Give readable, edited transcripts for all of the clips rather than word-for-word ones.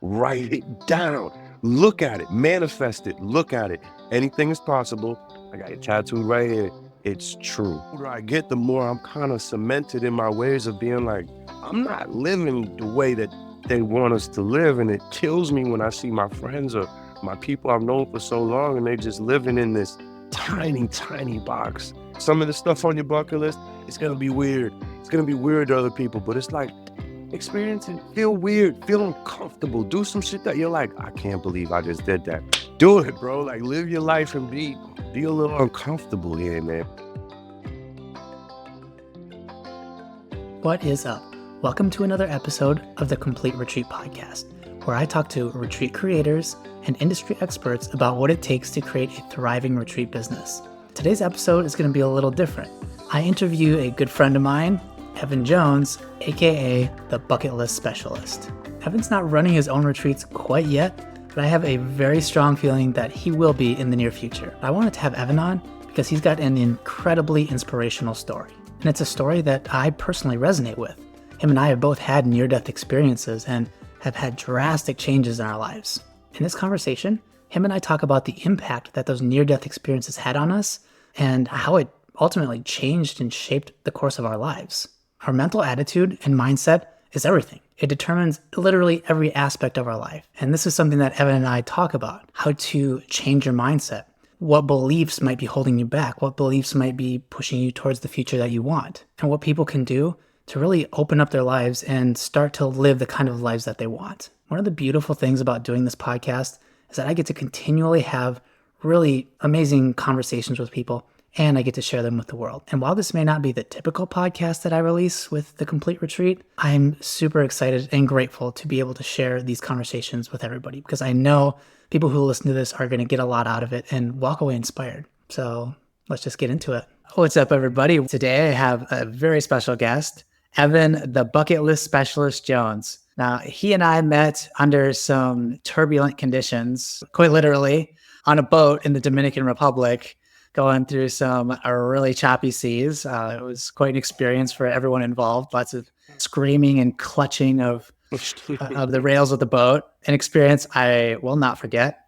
write it down. Look at it, manifest it, look at it. Anything is possible. I got it tattooed right here. It's true. The older I get, the more I'm kind of cemented in my ways of being like, I'm not living the way that they want us to live. And it kills me when I see my friends or my people I've known for so long and they just living in this tiny, tiny box. Some of the stuff on your bucket list, it's going to be weird. It's going to be weird to other people, but it's like, experience it, feel weird, feel uncomfortable, do some shit that you're like, I can't believe I just did that. Do it, bro. Like, live your life and be a little uncomfortable here, man. What is up? Welcome to another episode of the Complete Retreat Podcast, where I talk to retreat creators and industry experts about what it takes to create a thriving retreat business. Today's episode is going to be a little different. I interview a good friend of mine, Evan Jones, aka the Bucket List Specialist. Evan's not running his own retreats quite yet, but I have a very strong feeling that he will be in the near future. I wanted to have Evan on because he's got an incredibly inspirational story. And it's a story that I personally resonate with. Him and I have both had near-death experiences and have had drastic changes in our lives. In this conversation, him and I talk about the impact that those near-death experiences had on us and how it ultimately changed and shaped the course of our lives. Our mental attitude and mindset is everything. It determines literally every aspect of our life. And this is something that Evan and I talk about, how to change your mindset, what beliefs might be holding you back, what beliefs might be pushing you towards the future that you want, and what people can do to really open up their lives and start to live the kind of lives that they want. One of the beautiful things about doing this podcast is that I get to continually have really amazing conversations with people, and I get to share them with the world. And while this may not be the typical podcast that I release with The Complete Retreat, I'm super excited and grateful to be able to share these conversations with everybody because I know people who listen to this are going to get a lot out of it and walk away inspired. So let's just get into it. What's up, everybody? Today I have a very special guest, Evan, the Bucket List Specialist Jones. Now, he and I met under some turbulent conditions, quite literally, on a boat in the Dominican Republic, going through some really choppy seas. It was quite an experience for everyone involved. Lots of screaming and clutching of the rails of the boat. An experience I will not forget.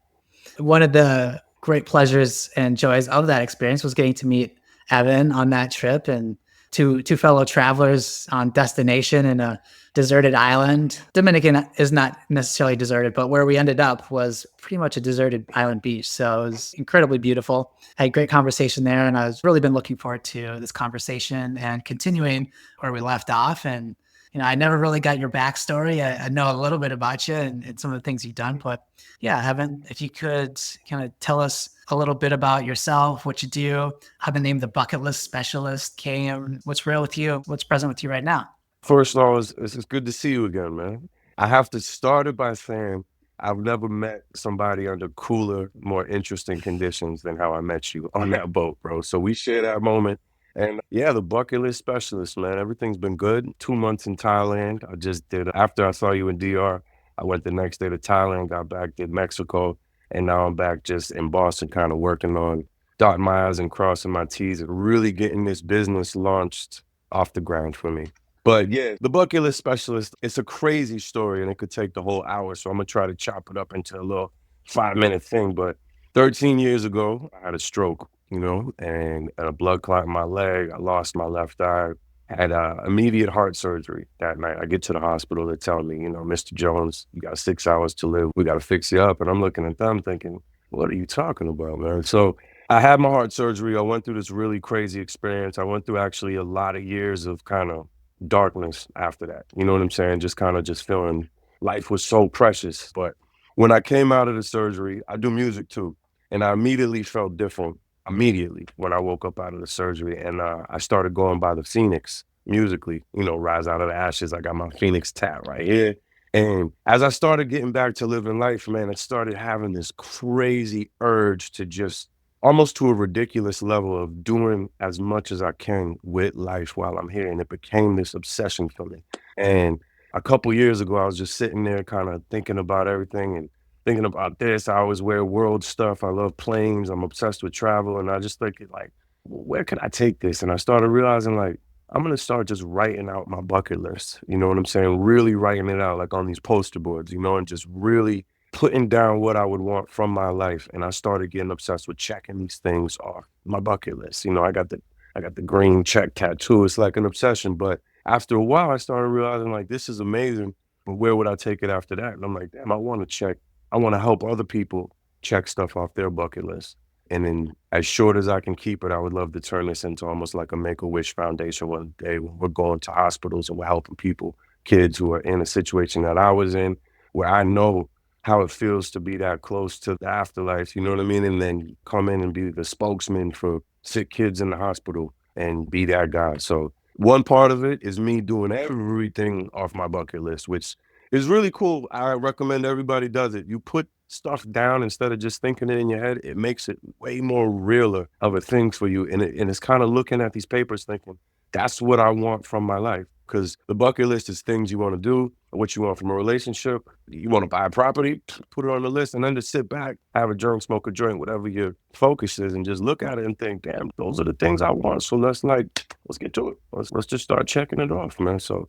One of the great pleasures and joys of that experience was getting to meet Evan on that trip and two fellow travelers on destination in a deserted island. Dominican is not necessarily deserted, but where we ended up was pretty much a deserted island beach. So it was incredibly beautiful. I had a great conversation there, and I was really been looking forward to this conversation and continuing where we left off. And I never really got your backstory. I know a little bit about you and some of the things you've done, but yeah, Evan, if you could kind of tell us a little bit about yourself, what you do, how the name The Bucket List Specialist came, what's real with you, what's present with you right now. First of all, it's good to see you again, man. I have to start it by saying I've never met somebody under cooler, more interesting conditions than how I met you on that boat, bro. So we share that moment. And yeah, the bucket list specialist, man. Everything's been good. 2 months in Thailand. I just did, after I saw you in DR, I went the next day to Thailand, got back, did Mexico. And now I'm back just in Boston, kind of working on dotting my I's and crossing my T's and really getting this business launched off the ground for me. But yeah, the bucket list specialist, it's a crazy story and it could take the whole hour. So I'm going to try to chop it up into a little 5-minute thing. But 13 years ago, I had a stroke, and a blood clot in my leg. I lost my left eye, had immediate heart surgery that night. I get to the hospital, they tell me, Mr. Jones, you got 6 hours to live. We got to fix you up. And I'm looking at them thinking, what are you talking about, man? So I had my heart surgery. I went through this really crazy experience. I went through actually a lot of years of kind of darkness after that. You know what I'm saying? Just kind of just feeling life was so precious. But when I came out of the surgery, I do music too. And I immediately felt different immediately when I woke up out of the surgery. And I started going by the Phoenix musically, rise out of the ashes. I got my Phoenix tat right here. And as I started getting back to living life, man, I started having this crazy urge to just almost to a ridiculous level of doing as much as I can with life while I'm here. And it became this obsession for me. And a couple years ago, I was just sitting there kind of thinking about everything and thinking about this. I always wear world stuff. I love planes. I'm obsessed with travel. And I just think like, where could I take this? And I started realizing like, I'm gonna start just writing out my bucket list. You know what I'm saying? Really writing it out like on these poster boards, and just really putting down what I would want from my life. And I started getting obsessed with checking these things off my bucket list. I got the green check tattoo. It's like an obsession. But after a while, I started realizing like this is amazing, but where would I take it after that? And I'm like, damn, I want to help other people check stuff off their bucket list. And then as short as I can keep it, I would love to turn this into almost like a Make-A-Wish Foundation one day when we're going to hospitals and we're helping people, kids who are in a situation that I was in, where I know how it feels to be that close to the afterlife, you know what I mean? And then come in and be the spokesman for sick kids in the hospital and be that guy. So one part of it is me doing everything off my bucket list, which is really cool. I recommend everybody does it. You put stuff down instead of just thinking it in your head. It makes it way more realer of a thing for you. And it's kind of looking at these papers thinking, that's what I want from my life. Because the bucket list is things you want to do, what you want from a relationship. You want to buy a property, put it on the list, and then just sit back, have a drink, smoke a joint, whatever your focus is, and just look at it and think, damn, those are the things I want. So let's get to it. Let's just start checking it off, man. So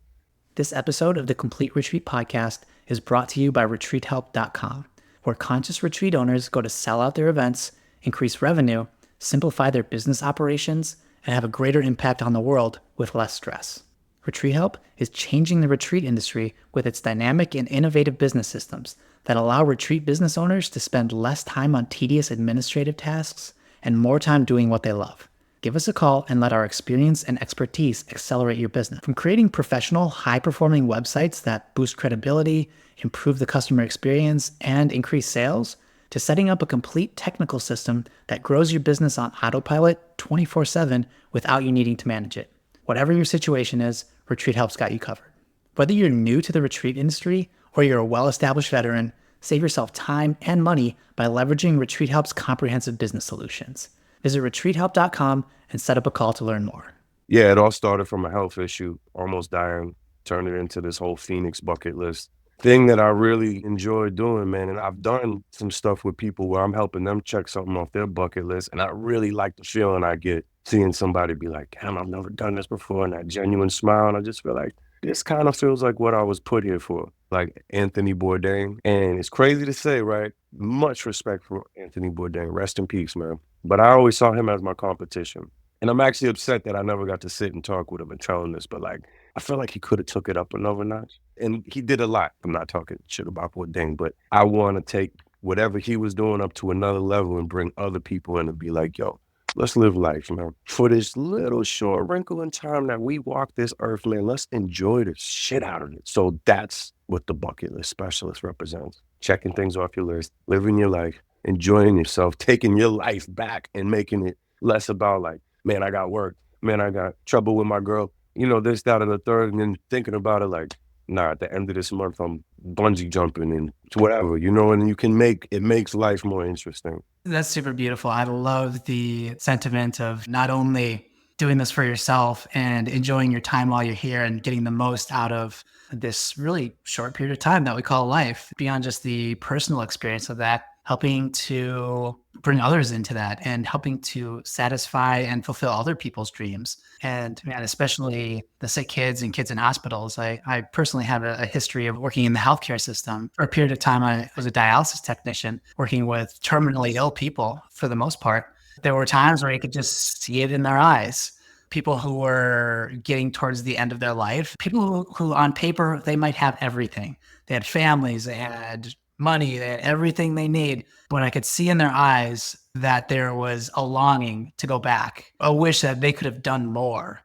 This episode of the Complete Retreat podcast is brought to you by retreathelp.com, where conscious retreat owners go to sell out their events, increase revenue, simplify their business operations, and have a greater impact on the world with less stress. Retreat Help is changing the retreat industry with its dynamic and innovative business systems that allow retreat business owners to spend less time on tedious administrative tasks and more time doing what they love. Give us a call and let our experience and expertise accelerate your business. From creating professional, high-performing websites that boost credibility, improve the customer experience, and increase sales, to setting up a complete technical system that grows your business on autopilot 24/7 without you needing to manage it. Whatever your situation is, Retreat Help's got you covered. Whether you're new to the retreat industry or you're a well-established veteran, save yourself time and money by leveraging Retreat Help's comprehensive business solutions. Visit retreathelp.com and set up a call to learn more. yeah, it all started from a health issue, almost dying, turned it into this whole Phoenix bucket list thing that I really enjoy doing, man. And I've done some stuff with people where I'm helping them check something off their bucket list. And I really like the feeling I get seeing somebody be like, damn, I've never done this before. And that genuine smile. And I just feel like this kind of feels like what I was put here for, like Anthony Bourdain. And it's crazy to say, right? Much respect for Anthony Bourdain. Rest in peace, man. But I always saw him as my competition. And I'm actually upset that I never got to sit and talk with him and tell him this, but like, I feel like he could have took it up another notch. And he did a lot. I'm not talking shit about Bourdain, but I want to take whatever he was doing up to another level and bring other people in and be like, yo, let's live life, man. For this little short wrinkle in time that we walk this earth, man, let's enjoy the shit out of it. So that's what the bucket list specialist represents. Checking things off your list, living your life, enjoying yourself, taking your life back and making it less about like, man, I got work. Man, I got trouble with my girl. This, that, and the third. And then thinking about it like, nah, at the end of this month, I'm bungee jumping and whatever, and it makes life more interesting. That's super beautiful. I love the sentiment of not only doing this for yourself and enjoying your time while you're here and getting the most out of this really short period of time that we call life, beyond just the personal experience of that, helping to bring others into that and helping to satisfy and fulfill other people's dreams. And man, especially the sick kids and kids in hospitals. I personally have a history of working in the healthcare system. For a period of time, I was a dialysis technician working with terminally ill people for the most part. There were times where you could just see it in their eyes. People who were getting towards the end of their life, people who on paper, they might have everything. They had families, they had money, they had everything they need. But I could see in their eyes that there was a longing to go back, a wish that they could have done more,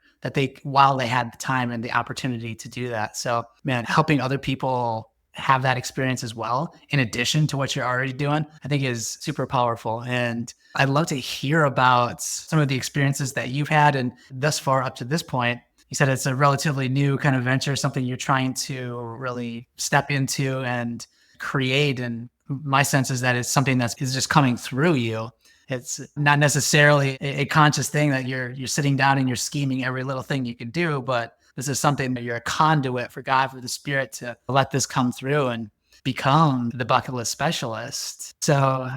while they had the time and the opportunity to do that. So, man, helping other people have that experience as well, in addition to what you're already doing, I think is super powerful. And I'd love to hear about some of the experiences that you've had and thus far up to this point. You said it's a relatively new kind of venture, something you're trying to really step into and create. And my sense is that it's something that is just coming through you. It's not necessarily a conscious thing that you're sitting down and you're scheming every little thing you can do, but this is something that you're a conduit for God, for the Spirit to let this come through and become the bucket list specialist. So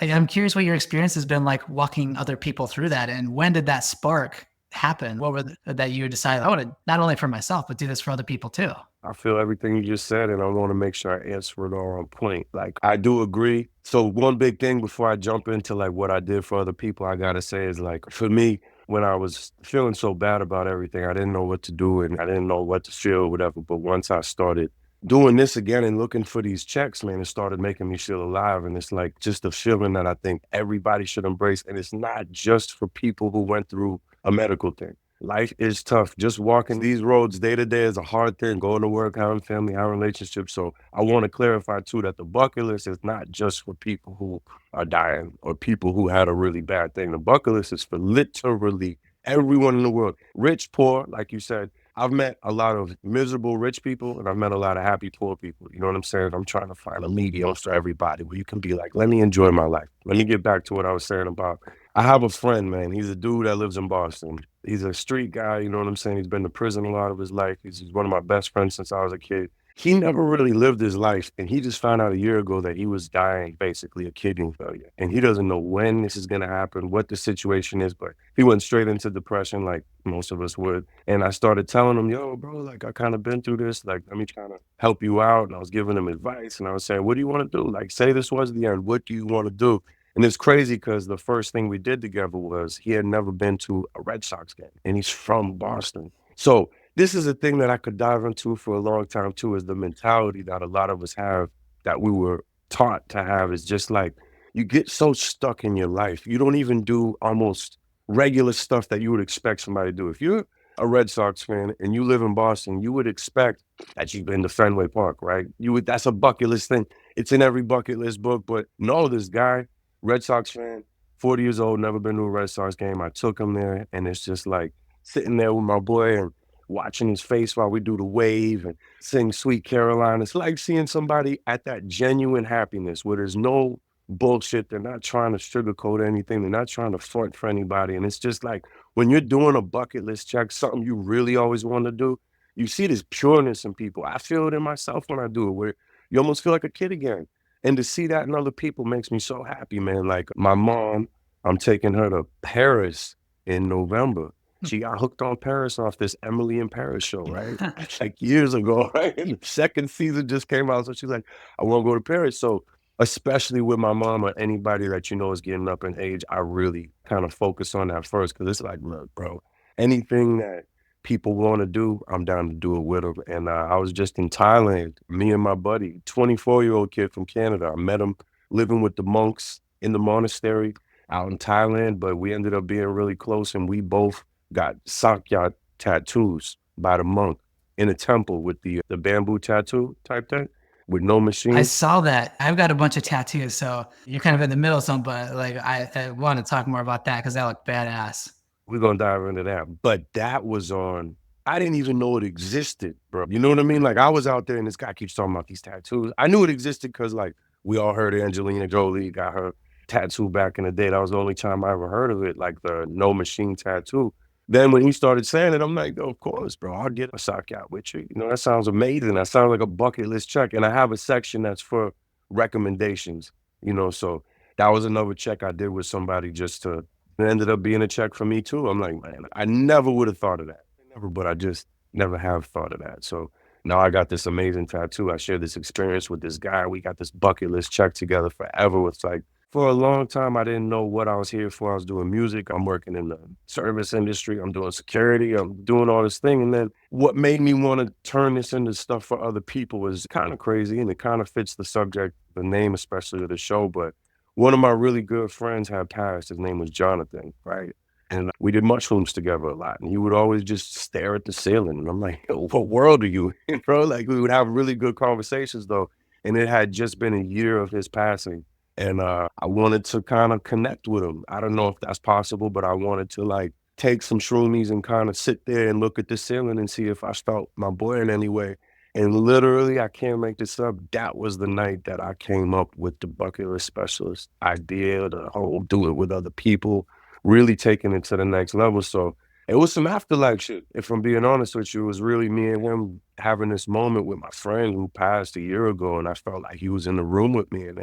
I'm curious what your experience has been like walking other people through that. And when did that spark happened? What were that you decided, I want to not only for myself, but do this for other people too? I feel everything you just said, and I want to make sure I answer it all on point. Like, I do agree. So one big thing before I jump into like what I did for other people, I gotta say is like for me, when I was feeling so bad about everything, I didn't know what to do and I didn't know what to feel or whatever. But once I started doing this again and looking for these checks, man, it started making me feel alive. And it's like just a feeling that I think everybody should embrace. And it's not just for people who went through a medical thing. Life is tough. Just walking these roads day to day is a hard thing. Going to work, having family, having relationships. So I want to clarify too that the bucket list is not just for people who are dying or people who had a really bad thing. The bucket list is for literally everyone in the world, rich, poor, like you said. I've met a lot of miserable rich people and I've met a lot of happy poor people. You know what I'm saying? I'm trying to find a medium for everybody where you can be like, let me enjoy my life. Let me get back to what I was saying about. I have a friend, man. He's a dude that lives in Boston. He's a street guy, you know what I'm saying? He's been to prison a lot of his life. He's one of my best friends since I was a kid. He never really lived his life, and he just found out a year ago that he was dying, basically, of kidney failure, and he doesn't know when this is gonna happen, what the situation is, but he went straight into depression like most of us would, and I started telling him, "Yo, bro, like, I kinda been through this, like, let me kinda help you out," and I was giving him advice, and I was saying, "What do you wanna do? Like, say this was the end, what do you wanna do?" And it's crazy because the first thing we did together was he had never been to a Red Sox game, and he's from Boston. So this is a thing that I could dive into for a long time too, is the mentality that a lot of us have that we were taught to have is just like you get so stuck in your life. You don't even do almost regular stuff that you would expect somebody to do. If you're a Red Sox fan and you live in Boston, you would expect that you've been to Fenway Park, right? You would that's a bucket list thing. It's in every bucket list book, but no, this guy Red Sox fan, 40 years old, never been to a Red Sox game. I took him there, and it's just like sitting there with my boy and watching his face while we do the wave and sing Sweet Caroline. It's like seeing somebody at that genuine happiness where there's no bullshit. They're not trying to sugarcoat anything. They're not trying to front for anybody. And it's just like when you're doing a bucket list check, something you really always want to do, you see this pureness in people. I feel it in myself when I do it, where you almost feel like a kid again. And to see that in other people makes me so happy, man. Like my mom, I'm taking her to Paris in November. She got hooked on Paris off this Emily in Paris show, right? That's like years ago, right? And the second season just came out. So she's like, I want to go to Paris. So, especially with my mom or anybody that you know is getting up in age, I really kind of focus on that first because it's like, look, bro, anything that people want to do, I'm down to do it with them. And I was just in Thailand, me and my buddy, 24-year-old kid from Canada. I met him living with the monks in the monastery out in Thailand, but we ended up being really close and we both got Sakya tattoos by the monk in a temple with the bamboo tattoo type thing with no I machine. saw that. I've got a bunch of tattoos, so you're kind of in the middle of something, but like I want to talk more about that because that looked badass. We're gonna dive into that. But that was on I didn't even know it existed, bro. You know what I mean? Like I was out there and this guy keeps talking about these tattoos. I knew it existed because like we all heard Angelina Jolie got her tattoo back in the day. That was the only time I ever heard of it, like the no machine tattoo. Then when he started saying it, I'm like, "Oh, of course, bro. I'll get a sock out with you. You know, that sounds amazing. That sounds like a bucket list check. And I have a section that's for recommendations, you know. So that was another check I did with somebody just to it ended up being a check for me too. I'm like, man, I never would have thought of that. Never, but I just never have thought of that. So now I got this amazing tattoo. I shared this experience with this guy. We got this bucket list check together forever. It's like for a long time, I didn't know what I was here for. I was doing music. I'm working in the service industry. I'm doing security. I'm doing all this thing. And then what made me want to turn this into stuff for other people was kind of crazy. And it kind of fits the subject, the name, especially of the show. But one of my really good friends had passed. His name was Jonathan, right? And we did mushrooms together a lot. And he would always just stare at the ceiling. And I'm like, yo, what world are you in, bro? Like, we would have really good conversations, though. And it had just been a year of his passing. And I wanted to kind of connect with him. I don't know if that's possible, but I wanted to like take some shroomies and kind of sit there and look at the ceiling and see if I felt my boy in any way. And literally, I can't make this up. That was the night that I came up with the bucket list specialist idea, the whole do it with other people, really taking it to the next level. So it was some afterlife shit. If I'm being honest with you, it was really me and him having this moment with my friend who passed a year ago. And I felt like he was in the room with me. And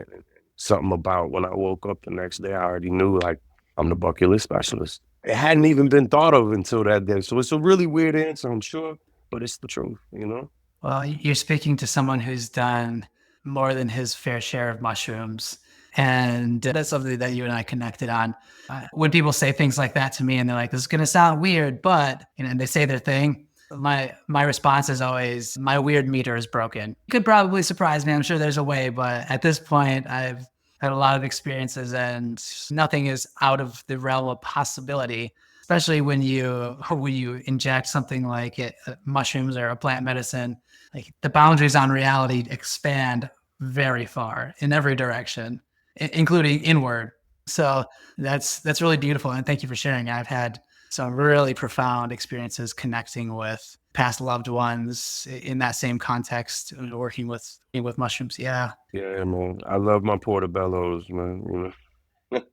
something about when I woke up the next day, I already knew like I'm the bucket list specialist. It hadn't even been thought of until that day. So it's a really weird answer, I'm sure, but it's the truth, you know? Well, you're speaking to someone who's done more than his fair share of mushrooms. And that's something that you and I connected on. When people say things like that to me and they're like, this is going to sound weird, but, and they say their thing, my response is always, my weird meter is broken. You could probably surprise me. I'm sure there's a way, but at this point, I've had a lot of experiences and nothing is out of the realm of possibility, especially when you inject something like mushrooms or a plant medicine. Like the boundaries on reality expand very far in every direction, including inward. So that's really beautiful, and thank you for sharing. I've had some really profound experiences connecting with past loved ones in that same context, working with mushrooms. Yeah, Yeah, man. I love my portobellos, man, you know?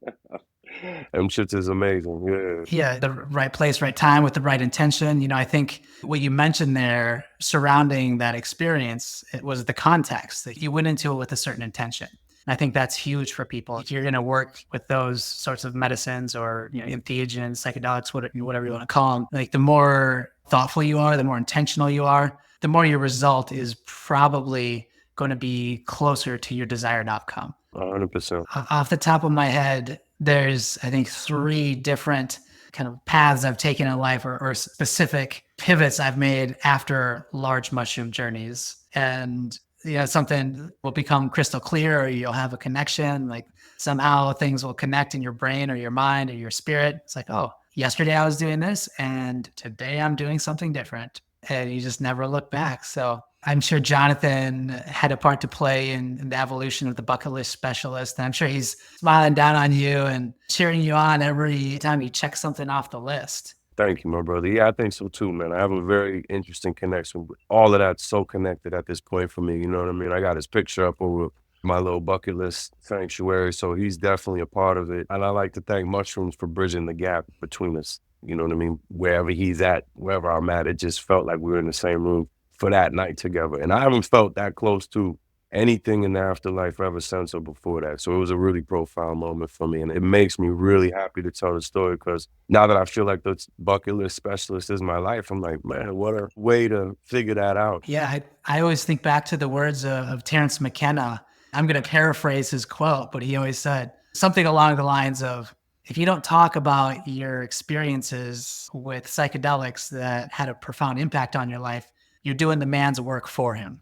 Them shits is amazing, yeah. yeah, the right place, right time with the right intention. I think what you mentioned there surrounding that experience, it was the context that you went into it with a certain intention. And I think that's huge for people. If you're going to work with those sorts of medicines or entheogens, psychedelics, whatever you want to call them, like the more thoughtful you are, the more intentional you are, the more your result is probably going to be closer to your desired outcome. 100%. Off the top of my head, there's, I think, three different kind of paths I've taken in life or specific pivots I've made after large mushroom journeys. And something will become crystal clear or you'll have a connection. Like somehow things will connect in your brain or your mind or your spirit. It's like, oh, yesterday I was doing this and today I'm doing something different. And you just never look back. So I'm sure Jonathan had a part to play in the evolution of the bucket list specialist. And I'm sure he's smiling down on you and cheering you on every time you check something off the list. Thank you, my brother. Yeah, I think so too, man. I have a very interesting connection with all of that's so connected at this point for me. You know what I mean? I got his picture up over my little bucket list sanctuary, so he's definitely a part of it. And I like to thank mushrooms for bridging the gap between us. You know what I mean? Wherever he's at, wherever I'm at, it just felt like we were in the same room for that night together. And I haven't felt that close to anything in the afterlife ever since or before that. So it was a really profound moment for me. And it makes me really happy to tell the story because now that I feel like the bucket list specialist is my life, I'm like, man, what a way to figure that out. Yeah, I always think back to the words of Terrence McKenna. I'm going to paraphrase his quote, but he always said something along the lines of, if you don't talk about your experiences with psychedelics that had a profound impact on your life, you're doing the man's work for him.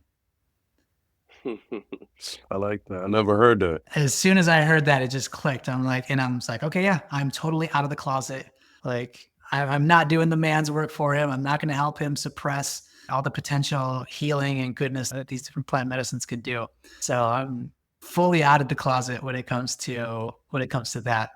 I like that. I never heard that. As soon as I heard that, it just clicked. I'm just like, okay, yeah, I'm totally out of the closet. Like, I'm not doing the man's work for him. I'm not going to help him suppress all the potential healing and goodness that these different plant medicines could do. So I'm fully out of the closet when it comes to that.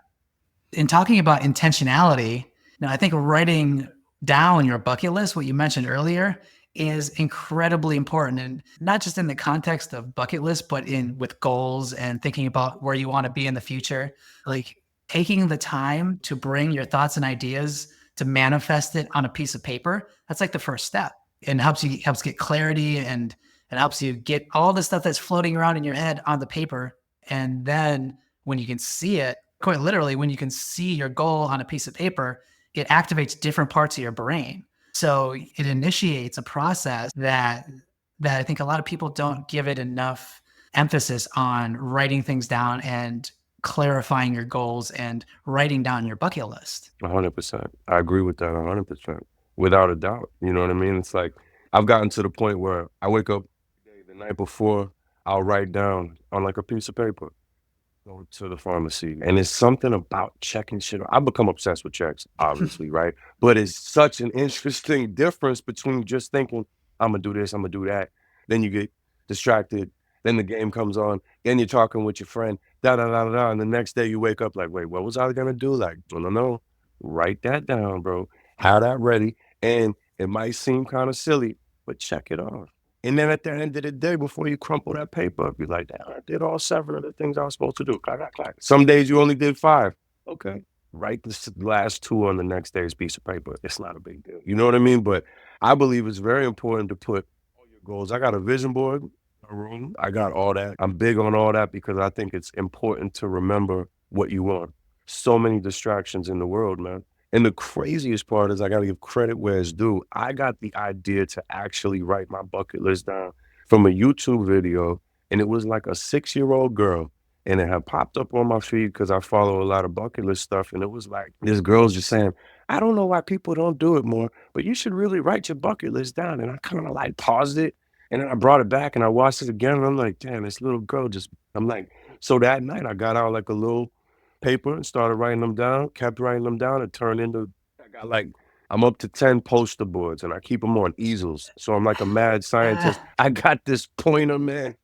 In talking about intentionality, now I think writing down your bucket list, what you mentioned earlier, is incredibly important, and not just in the context of bucket list, but in with goals and thinking about where you want to be in the future. Like taking the time to bring your thoughts and ideas to manifest it on a piece of paper, that's like the first step, and helps get clarity and helps you get all the stuff that's floating around in your head on the paper. And then when you can see it, quite literally, when you can see your goal on a piece of paper, it activates different parts of your brain. So it initiates a process that I think a lot of people don't give it enough emphasis on writing things down and clarifying your goals and writing down your bucket list. 100%. I agree with that 100%. Without a doubt. You know what I mean? It's like I've gotten to the point where I wake up the night before, I'll write down on like a piece of paper. Go to the pharmacy, and it's something about checking shit. I've become obsessed with checks, obviously, right? But it's such an interesting difference between just thinking, I'm gonna do this, I'm gonna do that. Then you get distracted. Then the game comes on. Then you're talking with your friend, da da da da, da, and the next day you wake up like, wait, what was I gonna do? Like, no, no, no. Write that down, bro. Have that ready. And it might seem kind of silly, but check it off. And then at the end of the day, before you crumple that paper up, you're like, damn, I did all 7 of the things I was supposed to do. Clack, clack, clack. Some days you only did 5. Okay. Write the last 2 on the next day's piece of paper. It's not a big deal. You know what I mean? But I believe it's very important to put all your goals. I got a vision board, a room. I got all that. I'm big on all that because I think it's important to remember what you want. So many distractions in the world, man. And the craziest part is I gotta give credit where it's due. I got the idea to actually write my bucket list down from a YouTube video, and it was like a 6-year-old girl, and it had popped up on my feed because I follow a lot of bucket list stuff, and it was like this girl's just saying, "I don't know why people don't do it more, but you should really write your bucket list down." And I kinda like paused it, and then I brought it back and I watched it again, and I'm like, "Damn, this little girl just." I'm like, so that night I got out like a little paper and started writing them down, kept writing them down. It turned into, I got like, I'm up to 10 poster boards and I keep them on easels. So I'm like a mad scientist. I got this pointer, man.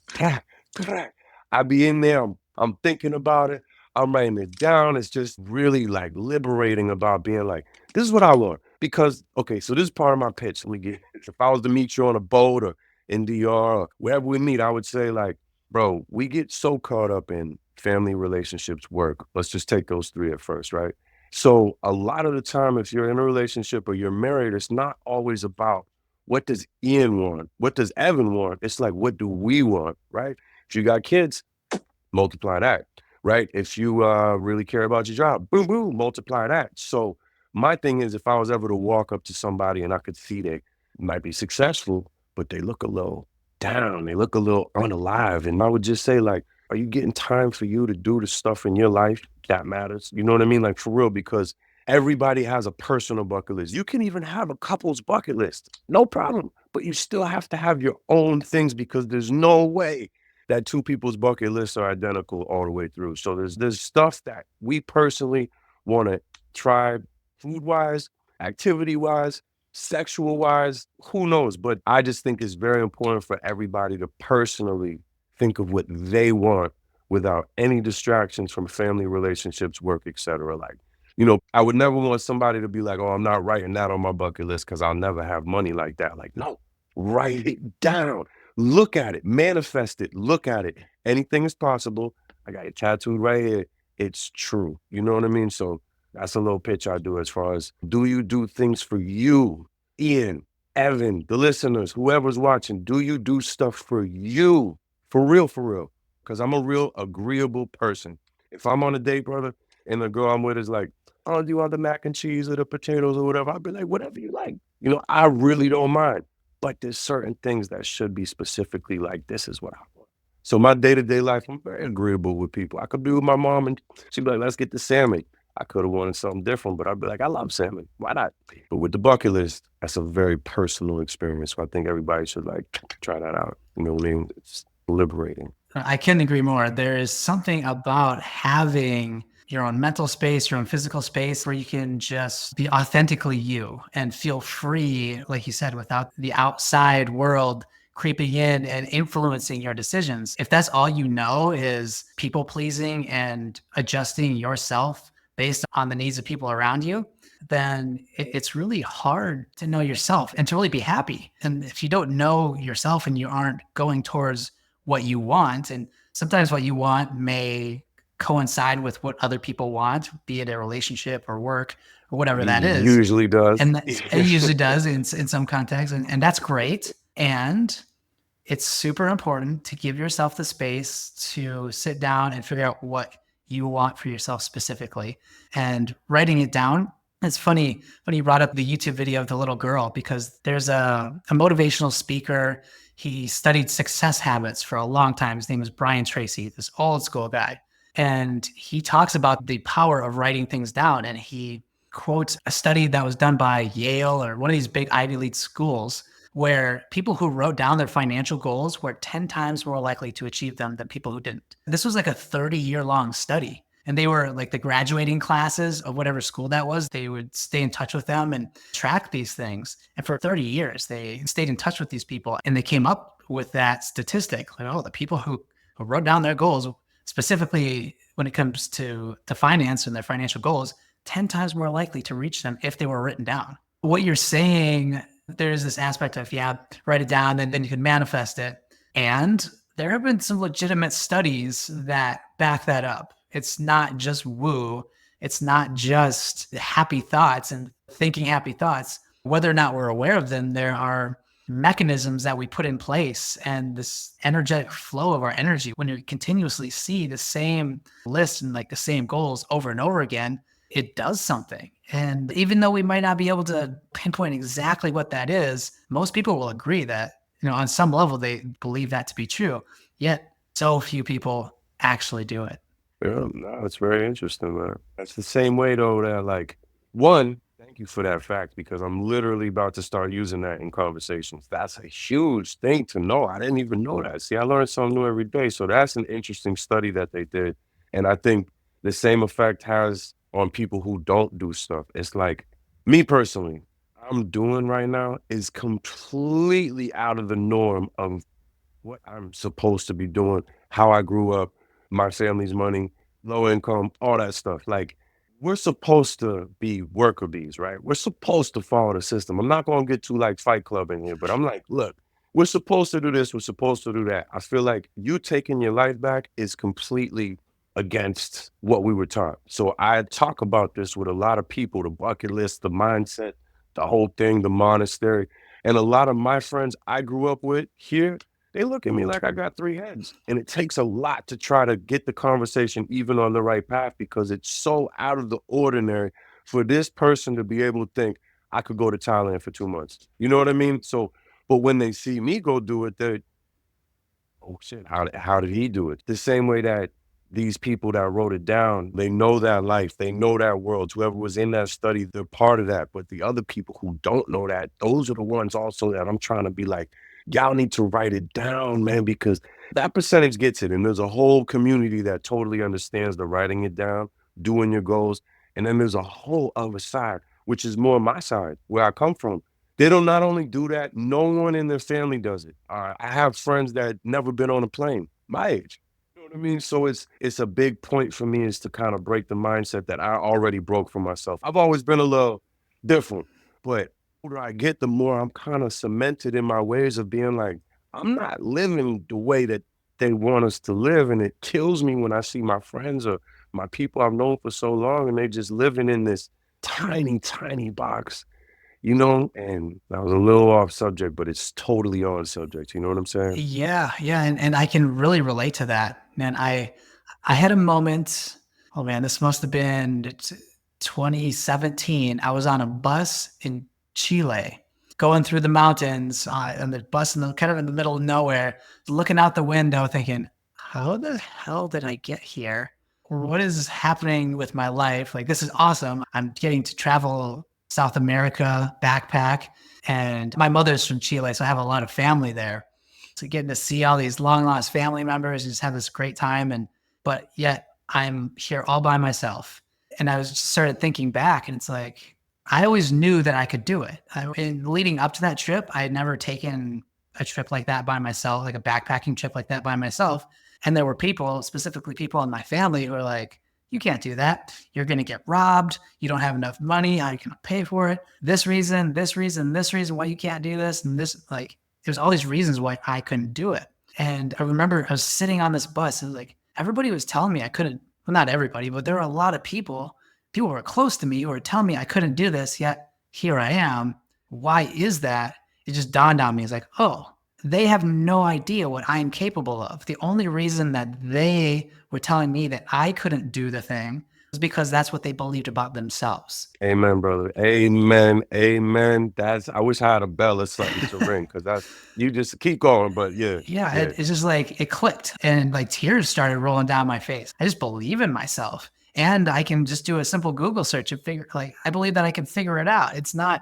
Crack, crack. I be in there, I'm thinking about it, I'm writing it down. It's just really like liberating about being like, this is what I want. Because, okay, so this is part of my pitch. Let me get, if I was to meet you on a boat or in DR or wherever we meet, I would say, like, bro, we get so caught up in family, relationships, work. Let's just take those three at first, right? So a lot of the time, if you're in a relationship or you're married, it's not always about what does Ian want? What does Evan want? It's like, what do we want, right? If you got kids, multiply that, right? If you really care about your job, boom, boom, multiply that. So my thing is, if I was ever to walk up to somebody and I could see they might be successful, but they look a little down, they look a little unalive, and I would just say, like, are you getting time for you to do the stuff in your life that matters? You know what I mean? Like for real, because everybody has a personal bucket list. You can even have a couple's bucket list, no problem. But you still have to have your own things because there's no way that two people's bucket lists are identical all the way through. So there's stuff that we personally want to try food wise, activity wise, sexual wise, who knows? But I just think it's very important for everybody to personally think of what they want without any distractions from family relationships, work, etc. Like, I would never want somebody to be like, "Oh, I'm not writing that on my bucket list because I'll never have money like that." Like, no, write it down. Look at it, manifest it, look at it. Anything is possible. I got it tattooed right here. It's true. You know what I mean? So that's a little pitch I do as far as, do you do things for you? Ian, Evan, the listeners, whoever's watching, do you do stuff for you? For real, for real. Because I'm a real agreeable person. If I'm on a date, brother, and the girl I'm with is like, "Oh, do you want the mac and cheese or the potatoes or whatever?" I'll be like, "Whatever you like." I really don't mind. But there's certain things that should be specifically like, this is what I want. So my day-to-day life, I'm very agreeable with people. I could be with my mom and she'd be like, "Let's get the salmon." I could have wanted something different, but I'd be like, "I love salmon. Why not?" But with the bucket list, that's a very personal experience. So I think everybody should like try that out. You know what I mean? It's liberating. I couldn't agree more. There is something about having your own mental space, your own physical space where you can just be authentically you and feel free, like you said, without the outside world creeping in and influencing your decisions. If that's all you know is people pleasing and adjusting yourself based on the needs of people around you, then it's really hard to know yourself and to really be happy. And if you don't know yourself and you aren't going towards what you want, and sometimes what you want may coincide with what other people want, be it a relationship or work or whatever that is. Usually does. And it usually does in some contexts. And that's great. And it's super important to give yourself the space to sit down and figure out what you want for yourself specifically. And writing it down, it's funny when you brought up the YouTube video of the little girl, because there's a motivational speaker. He studied success habits for a long time. His name is Brian Tracy, this old school guy. And he talks about the power of writing things down. And he quotes a study that was done by Yale or one of these big Ivy League schools, where people who wrote down their financial goals were 10 times more likely to achieve them than people who didn't. This was like a 30-year-long study. And they were like the graduating classes of whatever school that was. They would stay in touch with them and track these things. And for 30 years, they stayed in touch with these people. And they came up with that statistic. Like, oh, the people who wrote down their goals, specifically when it comes to finance and their financial goals, 10 times more likely to reach them if they were written down. What you're saying, there's this aspect of, yeah, write it down and then you can manifest it. And there have been some legitimate studies that back that up. It's not just woo. It's not just happy thoughts and thinking happy thoughts. Whether or not we're aware of them, there are mechanisms that we put in place and this energetic flow of our energy. When you continuously see the same list and like the same goals over and over again, it does something. And even though we might not be able to pinpoint exactly what that is, most people will agree that, on some level, they believe that to be true. Yet, so few people actually do it. Yeah, no, it's very interesting, man. That's the same way though that like one, thank you for that fact because I'm literally about to start using that in conversations. That's a huge thing to know. I didn't even know that. See, I learn something new every day. So that's an interesting study that they did. And I think the same effect has on people who don't do stuff. It's like me personally, I'm doing right now is completely out of the norm of what I'm supposed to be doing, how I grew up, my family's money, low income, all that stuff. Like, we're supposed to be worker bees, right? We're supposed to follow the system. I'm not going to get too like Fight Club in here, but I'm like, look, we're supposed to do this, we're supposed to do that. I feel like you taking your life back is completely against what we were taught. So I talk about this with a lot of people, the bucket list, the mindset, the whole thing, the monastery. And a lot of my friends I grew up with here, they look at me like I got 3 heads, and it takes a lot to try to get the conversation even on the right path because it's so out of the ordinary for this person to be able to think, "I could go to Thailand for 2 months." You know what I mean? So but when they see me go do it, they're oh shit, how did he do it? The same way that these people that wrote it down, they know that life, they know that world. Whoever was in that study, they're part of that. But the other people who don't know that, those are the ones also that I'm trying to be like, y'all need to write it down, man, because that percentage gets it. And there's a whole community that totally understands the writing it down, doing your goals. And then there's a whole other side, which is more my side, where I come from. They don't not only do that, no one in their family does it. I have friends that never been on a plane, my age. You know what I mean? So it's a big point for me is to kind of break the mindset that I already broke for myself. I've always been a little different, but the older I get, the more I'm kind of cemented in my ways of being like, I'm not living the way that they want us to live. And it kills me when I see my friends or my people I've known for so long and they just living in this tiny, tiny box, and that was a little off subject, but it's totally on subject, you know what I'm saying? Yeah, yeah, and I can really relate to that. Man, I had a moment, oh man, this must have been 2017. I was on a bus in Chile going through the mountains on the bus in the kind of in the middle of nowhere, looking out the window thinking, how the hell did I get here? What is happening with my life? Like, this is awesome. I'm getting to travel South America, backpack, and my mother's from Chile, so I have a lot of family there. So getting to see all these long lost family members and just have this great time. But yet I'm here all by myself. And I was just started thinking back, and it's like, I always knew that I could do it. In leading up to that trip, I had never taken a trip like that by myself, like a backpacking trip like that by myself. And there were people, specifically people in my family, who were like, you can't do that. You're going to get robbed. You don't have enough money. How are you going to pay for it? This reason, this reason, this reason why you can't do this. And this, like, there's all these reasons why I couldn't do it. And I remember I was sitting on this bus and like everybody was telling me I couldn't, well, not everybody, but there were a lot of people were close to me who were telling me I couldn't do this, yet here I am. Why is that? It just dawned on me. It's like, oh, they have no idea what I'm capable of. The only reason that they were telling me that I couldn't do the thing was because that's what they believed about themselves. Amen, brother. Amen. Amen. That's I wish I had a bell or something to ring because that's you just keep going, but yeah, Yeah, yeah. it's just like it clicked and like tears started rolling down my face. I just believe in myself. And I can just do a simple Google search and figure like I believe that I can figure it out. It's not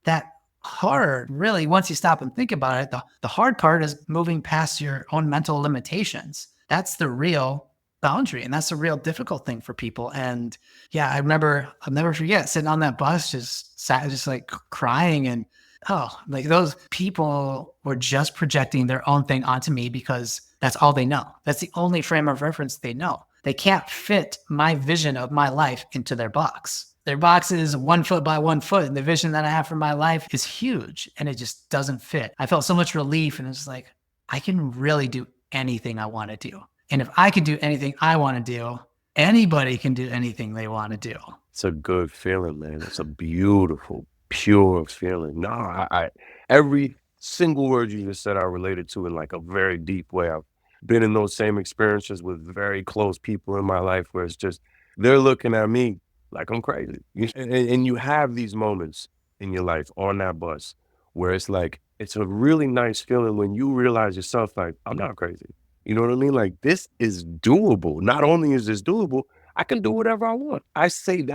that hard, really, once you stop and think about it. The hard part is moving past your own mental limitations. That's the real boundary. And that's the real difficult thing for people. And yeah, I'll never forget sitting on that bus, just like crying and oh, like those people were just projecting their own thing onto me because that's all they know. That's the only frame of reference they know. They can't fit my vision of my life into their box. Their box is 1 foot by 1 foot, and the vision that I have for my life is huge, and it just doesn't fit. I felt so much relief, and it's like, I can really do anything I want to do. And if I can do anything I want to do, anybody can do anything they want to do. It's a good feeling, man. It's a beautiful, pure feeling. No, I every single word you just said I related to in like a very deep way. I've been in those same experiences with very close people in my life where it's just they're looking at me like I'm crazy. And you have these moments in your life on that bus where it's like, it's a really nice feeling when you realize yourself, like, I'm not crazy. You know what I mean? Like, this is doable. Not only is this doable, I can do whatever I want. I say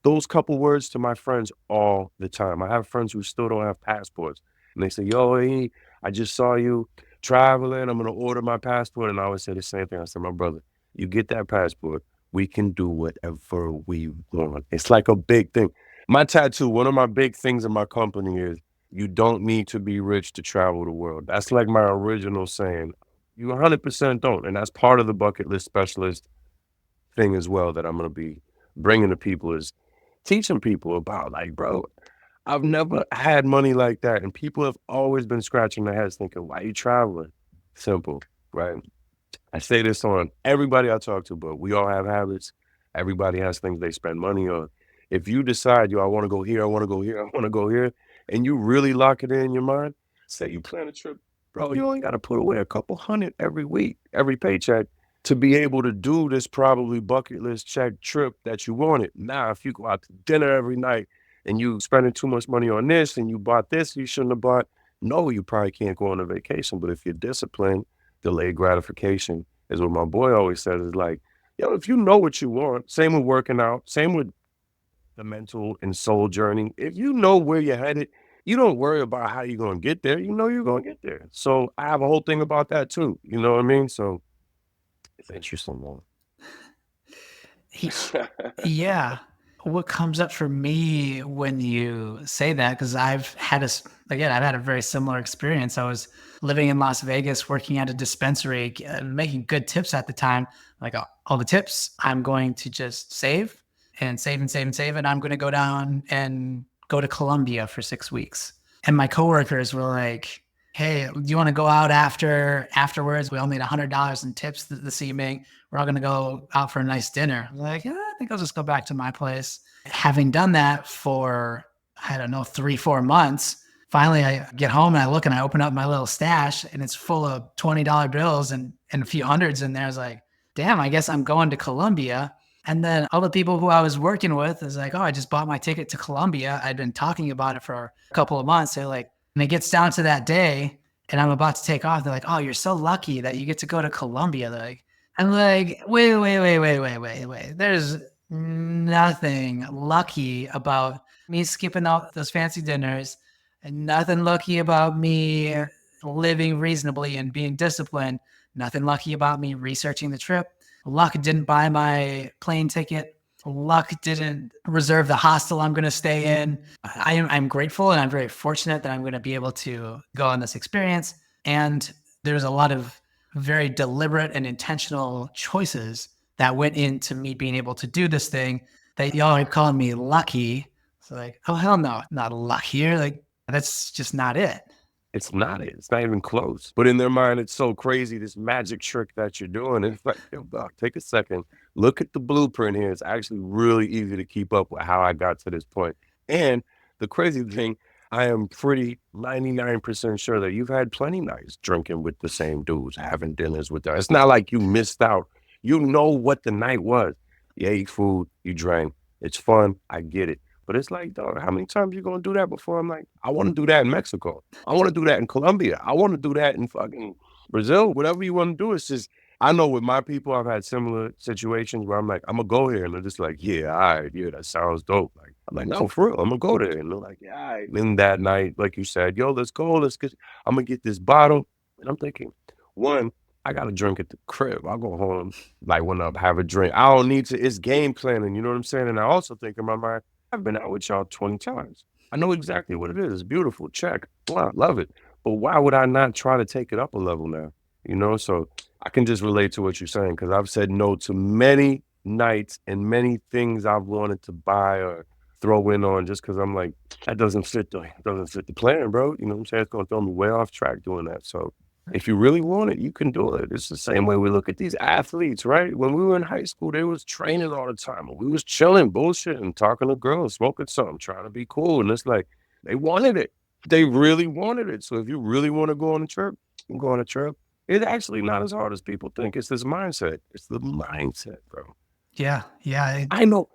those couple words to my friends all the time. I have friends who still don't have passports. And they say, yo, hey, I just saw you traveling. I'm going to order my passport. And I always say the same thing. I said, my brother, you get that passport, we can do whatever we want. It's like a big thing. My tattoo, one of my big things in my company is you don't need to be rich to travel the world. That's like my original saying. You 100% don't. And that's part of the bucket list specialist thing as well that I'm going to be bringing to people is teaching people about, like, bro, I've never had money like that. And people have always been scratching their heads thinking, why are you traveling? Simple, right? I say this on everybody I talk to, but we all have habits. Everybody has things they spend money on. If you decide, yo, I want to go here, I want to go here, I want to go here, and you really lock it in your mind, say you plan a trip, bro, you only got to put away a couple hundred every week, every paycheck to be able to do this probably bucket list check trip that you wanted. Now, if you go out to dinner every night and you spending too much money on this and you bought this you shouldn't have bought, no, you probably can't go on a vacation. But if you're disciplined, delayed gratification is what my boy always says is like, yo, if you know what you want, same with working out, same with the mental and soul journey. If you know where you're headed, you don't worry about how you're going to get there. You know you're going to get there. So I have a whole thing about that too. You know what I mean? So it's interesting, He, man. yeah. What comes up for me when you say that, because again, I've had a very similar experience. I was living in Las Vegas, working at a dispensary, making good tips at the time. Like all the tips, I'm going to just save and save and save and save. And I'm going to go down and go to Colombia for 6 weeks. And my coworkers were like, hey, do you want to go out afterwards? We only need $100 in tips this evening. We're all going to go out for a nice dinner. I'm like, yeah, I think I'll just go back to my place. Having done that for, I don't know, 3-4 months, finally I get home and I look and I open up my little stash and it's full of $20 bills and a few hundreds in there. I was like, damn, I guess I'm going to Colombia. And then all the people who I was working with is like, oh, I just bought my ticket to Colombia. I'd been talking about it for a couple of months. They're like, and it gets down to that day and I'm about to take off. They're like, oh, you're so lucky that you get to go to Colombia. They're like, I'm like, wait. There's nothing lucky about me skipping out those fancy dinners and nothing lucky about me living reasonably and being disciplined. Nothing lucky about me researching the trip. Luck didn't buy my plane ticket. Luck didn't reserve the hostel I'm going to stay in. I'm grateful and I'm very fortunate that I'm going to be able to go on this experience. And there's a lot of very deliberate and intentional choices that went into me being able to do this thing that y'all are calling me lucky. So like, oh hell no, not luckier. Like that's just not it. It's not it. It's not even close. But in their mind, it's so crazy, this magic trick that you're doing. It's like, yo, doc, take a second. Look at the blueprint here. It's actually really easy to keep up with how I got to this point. And the crazy thing, I am pretty 99% sure that you've had plenty nights drinking with the same dudes, having dinners with them. It's not like you missed out. You know what the night was. You ate food, you drank. It's fun. I get it. But it's like, dog, how many times you gonna do that before I'm like, I want to do that in Mexico. I want to do that in Colombia. I want to do that in fucking Brazil. Whatever you want to do. It's just I know with my people, I've had similar situations where I'm like, I'm gonna go here, and they're just like, yeah, all right, yeah, that sounds dope. Like I'm like, no, for real, I'm gonna go there, and they're like, yeah, all right. And then that night, like you said, yo, let's go, let's get. I'm gonna get this bottle, and I'm thinking, one, I got to drink at the crib. I'll go home, like when I have a drink. I don't need to. It's game planning. You know what I'm saying? And I also think in my mind, I've been out with y'all 20 times. I know exactly what it is. It's beautiful. Check. Wow, love it. But why would I not try to take it up a level now? You know, so I can just relate to what you're saying because I've said no to many nights and many things I've wanted to buy or throw in on just because I'm like, that doesn't fit the plan, bro. You know what I'm saying? It's gonna throw me way off track doing that. So if you really want it, you can do it. It's the same way we look at these athletes, right? When we were in high school, they was training all the time. And we was chilling, bullshitting, talking to girls, smoking something, trying to be cool. And it's like they wanted it. They really wanted it. So if you really want to go on a trip, you can go on a trip. It's actually not as hard as people think. It's this mindset. It's the mindset, bro. Yeah. I know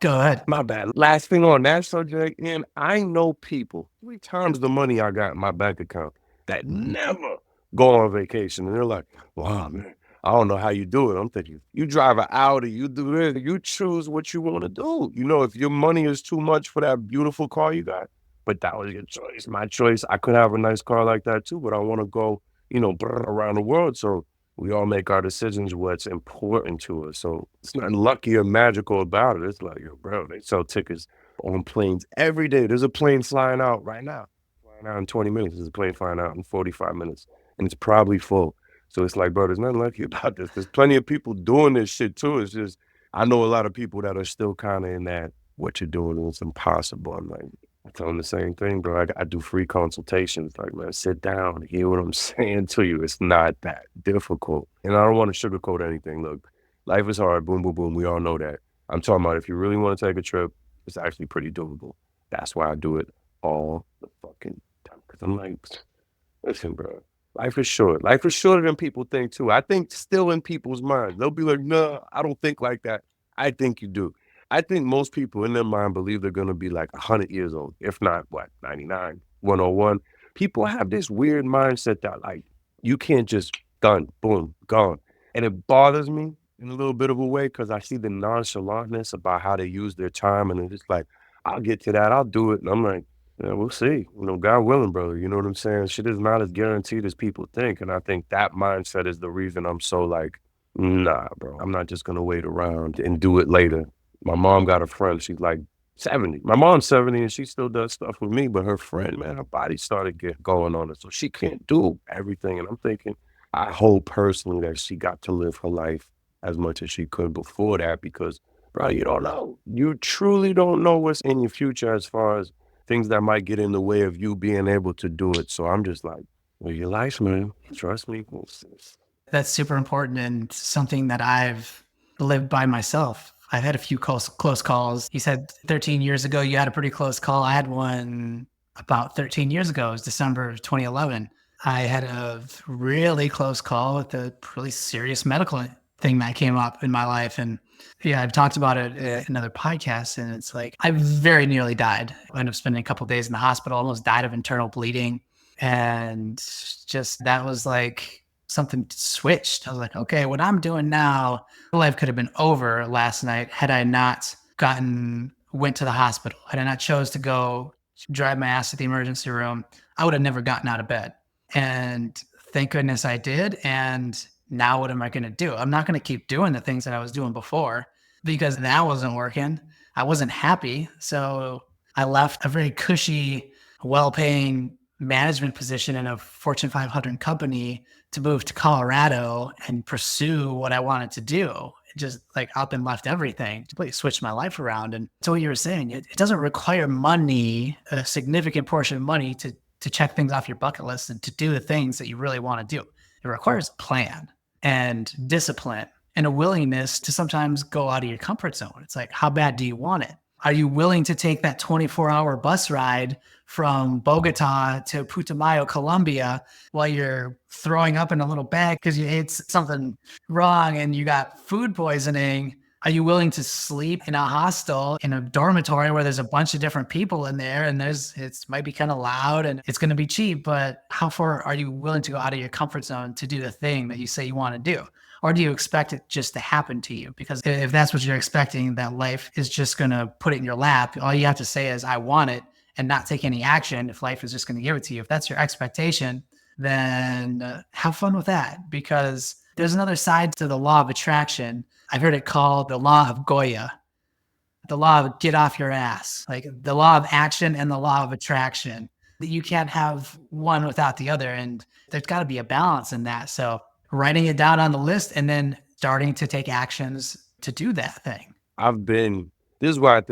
Go ahead. My bad. Last thing on that subject, and I know people 3 times the money I got in my bank account that never go on vacation. And they're like, wow, man, I don't know how you do it. I'm thinking, you drive an Audi, you do this, you choose what you want to do. You know, if your money is too much for that beautiful car you got, but that was your choice. My choice. I could have a nice car like that too, but I want to go, around the world. So we all make our decisions what's important to us. So it's nothing lucky or magical about it. It's like, yo, bro, they sell tickets on planes every day. There's a plane flying out right now, flying out in 20 minutes. There's a plane flying out in 45 minutes, and it's probably full. So it's like, bro, there's nothing lucky about this. There's plenty of people doing this shit too. It's just, I know a lot of people that are still kind of in that, what you're doing is impossible. I'm like, I tell them the same thing, bro. I do free consultations. Like, man, sit down, hear what I'm saying to you. It's not that difficult. And I don't want to sugarcoat anything. Look, life is hard. Boom, boom, boom. We all know that. I'm talking about if you really want to take a trip, it's actually pretty doable. That's why I do it all the fucking time. Because I'm like, listen, bro, life is short. Life is shorter than people think, too. I think still in people's minds. They'll be like, no, I don't think like that. I think you do. I think most people in their mind believe they're going to be like 100 years old, if not, what, 99, 101. People have this weird mindset that, like, you can't just done, boom, gone. And it bothers me in a little bit of a way because I see the nonchalantness about how they use their time. And it's just like, I'll get to that. I'll do it. And I'm like, yeah, we'll see. God willing, brother. You know what I'm saying? Shit is not as guaranteed as people think. And I think that mindset is the reason I'm so like, nah, bro. I'm not just gonna wait around and do it later. My mom got a friend, she's like 70. My mom's 70 and she still does stuff with me, but her friend, man, her body started get going on it. So she can't do everything. And I'm thinking, I hope personally that she got to live her life as much as she could before that because, bro, you don't know. You truly don't know what's in your future as far as things that might get in the way of you being able to do it. So I'm just like, well, your life, man. Trust me. That's super important and something that I've lived by myself. I've had a few close calls. You said 13 years ago you had a pretty close call. I had one about 13 years ago. It was December of 2011. I had a really close call with a really serious medical thing that came up in my life. And yeah, I've talked about it in other podcasts. And it's like, I very nearly died. I ended up spending a couple of days in the hospital, almost died of internal bleeding. And just that was like something switched. I was like, okay, what I'm doing now, life could have been over last night had I not went to the hospital. Had I not chose to go drive my ass to the emergency room, I would have never gotten out of bed. And thank goodness I did. And now what am I going to do? I'm not going to keep doing the things that I was doing before because that wasn't working. I wasn't happy. So I left a very cushy, well paying management position in a Fortune 500 company to move to Colorado and pursue what I wanted to do. Just like up and left everything, completely switched my life around. And so what you were saying, it doesn't require money, a significant portion of money to check things off your bucket list and to do the things that you really want to do. It requires a plan and discipline and a willingness to sometimes go out of your comfort zone. It's like, how bad do you want it? Are you willing to take that 24-hour bus ride from Bogota to Putumayo, Colombia, while you're throwing up in a little bag because you ate something wrong and you got food poisoning? Are you willing to sleep in a hostel in a dormitory where there's a bunch of different people in there and it might be kind of loud and it's going to be cheap, but how far are you willing to go out of your comfort zone to do the thing that you say you want to do? Or do you expect it just to happen to you? Because if that's what you're expecting, that life is just going to put it in your lap, all you have to say is, I want it, and not take any action if life is just going to give it to you. If that's your expectation, then have fun with that, because there's another side to the law of attraction. I've heard it called the law of Goya, the law of get off your ass, like the law of action and the law of attraction. That you can't have one without the other. And there's got to be a balance in that. So writing it down on the list and then starting to take actions to do that thing. I've been this is why I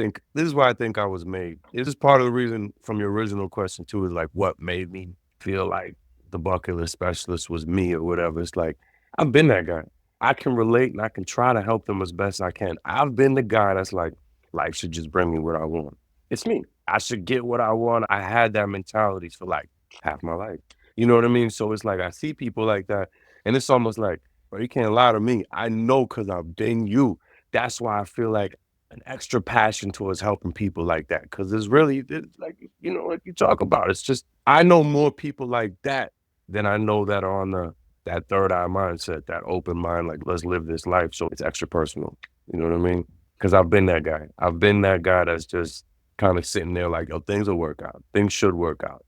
think I was made. This is part of the reason from your original question too, is like what made me feel like the bucket list specialist was me or whatever. It's like I've been that guy. I can relate and I can try to help them as best I can. I've been the guy that's like, life should just bring me what I want. It's me. I should get what I want. I had that mentality for like half my life. You know what I mean? So it's like I see people like that, and it's almost like, bro, you can't lie to me. I know because I've been you. That's why I feel like an extra passion towards helping people like that because there's really like like you talk about. It's just I know more people like that than I know that are on that third eye mindset, that open mind, like let's live this life. So it's extra personal. You know what I mean? Because I've been that guy. I've been that guy that's just kind of sitting there like, oh, things will work out. Things should work out.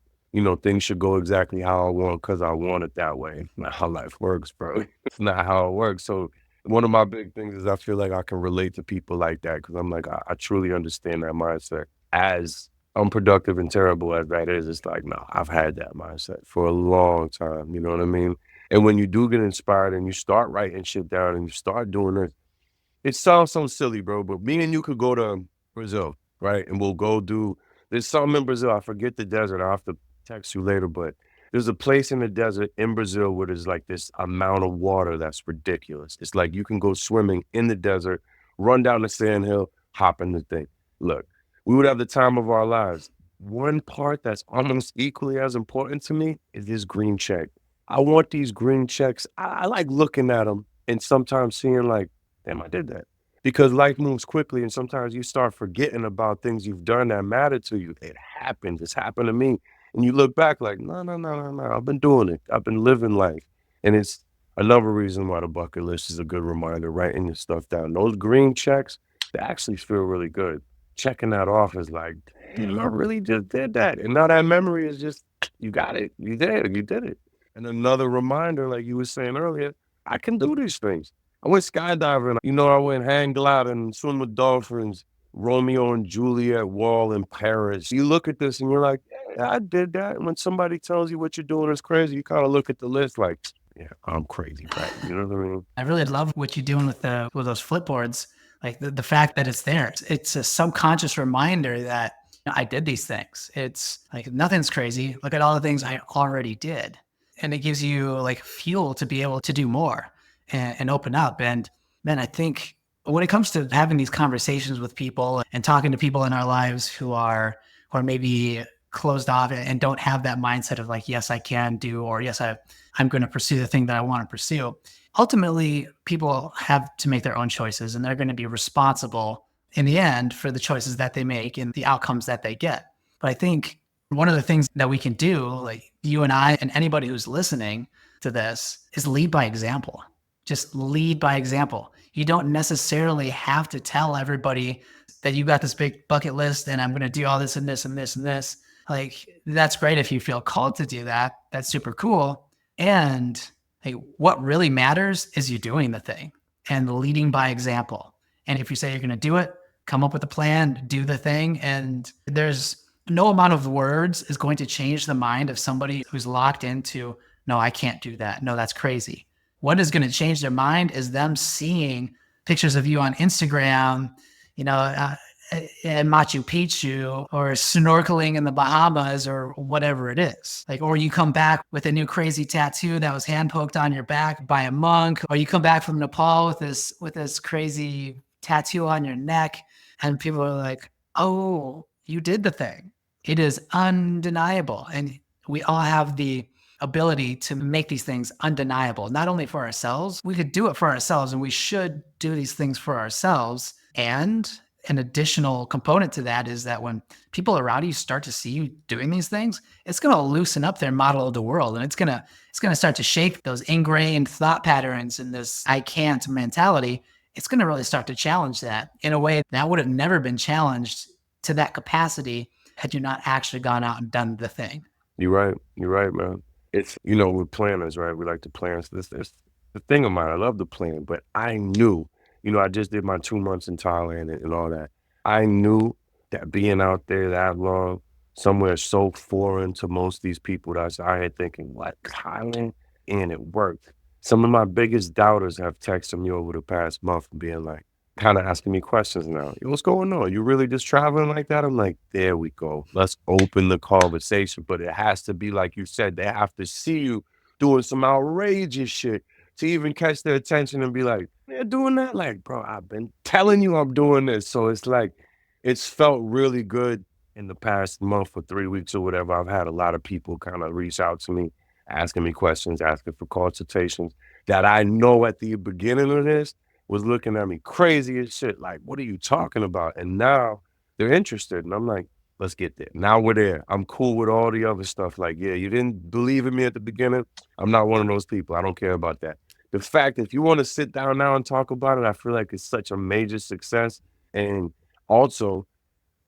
Things should go exactly how I want because I want it that way. It's not how life works, bro. It's not how it works. So one of my big things is I feel like I can relate to people like that because I'm like, I truly understand that mindset. As unproductive and terrible as that is, it's like, no, I've had that mindset for a long time. You know what I mean? And when you do get inspired and you start writing shit down and you start doing this, it sounds so silly, bro, but me and you could go to Brazil, right? And we'll go do there's something in Brazil, I forget the desert, I'll have to text you later, but there's a place in the desert in Brazil where there's like this amount of water that's ridiculous. It's like you can go swimming in the desert, run down the sand hill, hop in the thing. Look, we would have the time of our lives. One part that's almost equally as important to me is this green check. I want these green checks. I like looking at them and sometimes seeing like, damn, I did that. Because life moves quickly and sometimes you start forgetting about things you've done that matter to you. It happened. It's happened to me. And you look back like, no, no, no, no, no. I've been doing it. I've been living life. And it's another reason why the bucket list is a good reminder, writing your stuff down. Those green checks, they actually feel really good. Checking that off is like, damn, I really just did that. And now that memory is just, you got it. You did it. You did it. And another reminder, like you were saying earlier, I can do these things. I went skydiving. I went hang gliding, swim with dolphins, Romeo and Juliet wall in Paris. You look at this and you're like, yeah, I did that. And when somebody tells you what you're doing is crazy, you kind of look at the list like, yeah, I'm crazy, right? You know what I mean? I really love what you're doing with those flipboards. Like the fact that it's there. It's a subconscious reminder that I did these things. It's like nothing's crazy. Look at all the things I already did. And it gives you like fuel to be able to do more and open up. And man, I think when it comes to having these conversations with people and talking to people in our lives who are maybe closed off and don't have that mindset of like, yes, I can do, or yes, I'm going to pursue the thing that I want to pursue. Ultimately, people have to make their own choices and they're going to be responsible in the end for the choices that they make and the outcomes that they get. But I think one of the things that we can do, like you and I and anybody who's listening to this, is lead by example. Just lead by example. You don't necessarily have to tell everybody that you got this big bucket list and I'm going to do all this and this and this and this. Like, that's great if you feel called to do that. That's super cool. And hey, what really matters is you doing the thing and leading by example. And if you say you're going to do it, come up with a plan, do the thing. And there's no amount of words is going to change the mind of somebody who's locked into, no, I can't do that. No, that's crazy. What is going to change their mind is them seeing pictures of you on Instagram, you know, in Machu Picchu or snorkeling in the Bahamas or whatever it is. Like, or you come back with a new crazy tattoo that was hand poked on your back by a monk, or you come back from Nepal with this crazy tattoo on your neck, and people are like, "Oh, you did the thing." It is undeniable, and we all have the ability to make these things undeniable, not only for ourselves. We could do it for ourselves, and we should do these things for ourselves. And an additional component to that is that when people around you start to see you doing these things, it's going to loosen up their model of the world, and it's going to start to shake those ingrained thought patterns and this I can't mentality. It's going to really start to challenge that in a way that would have never been challenged to that capacity had you not actually gone out and done the thing. You're right. You're right, man. We're planners, right? We like to plan. So this the thing of mine. I love to plan, but I knew, I just did my 2 months in Thailand and all that. I knew that being out there that long, somewhere so foreign to most of these people, that's I had thinking, what, Thailand? And it worked. Some of my biggest doubters have texted me over the past month being like, kind of asking me questions now. What's going on? You really just traveling like that? I'm like, there we go. Let's open the conversation. But it has to be like you said, they have to see you doing some outrageous shit to even catch their attention and be like, they're doing that. Like, bro, I've been telling you I'm doing this. So it's like, it's felt really good in the past month or 3 weeks or whatever. I've had a lot of people kind of reach out to me, asking me questions, asking for consultations that I know at the beginning of this was looking at me crazy as shit, like, "What are you talking about?" And now they're interested, and I'm like, "Let's get there." Now we're there. I'm cool with all the other stuff, like, "Yeah, you didn't believe in me at the beginning. I'm not one of those people. I don't care about that." The fact if you wanna sit down now and talk about it, I feel like it's such a major success, and also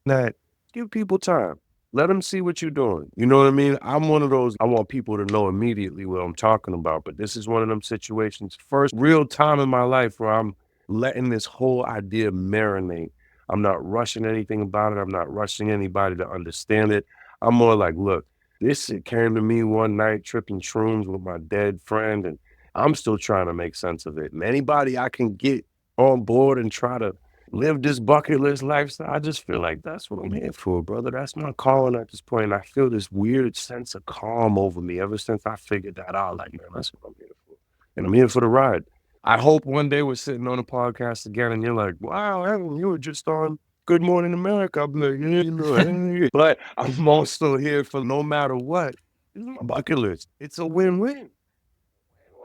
that give people time. Let them see what you're doing. You know what I mean? I'm one of those, I want people to know immediately what I'm talking about. But this is one of them situations, first real time in my life where I'm letting this whole idea marinate. I'm not rushing anything about it. I'm not rushing anybody to understand it. I'm more like, look, this shit came to me one night tripping shrooms with my dead friend, and I'm still trying to make sense of it. And anybody I can get on board and try to live this bucket list lifestyle. I just feel like that's what I'm here for, brother. That's my calling at this point. And I feel this weird sense of calm over me ever since I figured that out. Like, man, that's what I'm here for. And I'm here for the ride. I hope one day we're sitting on a podcast again and you're like, wow, Evan, you were just on Good Morning America. I'm like, yeah, you know, but I'm also here for no matter what. This is my bucket list. It's a win-win.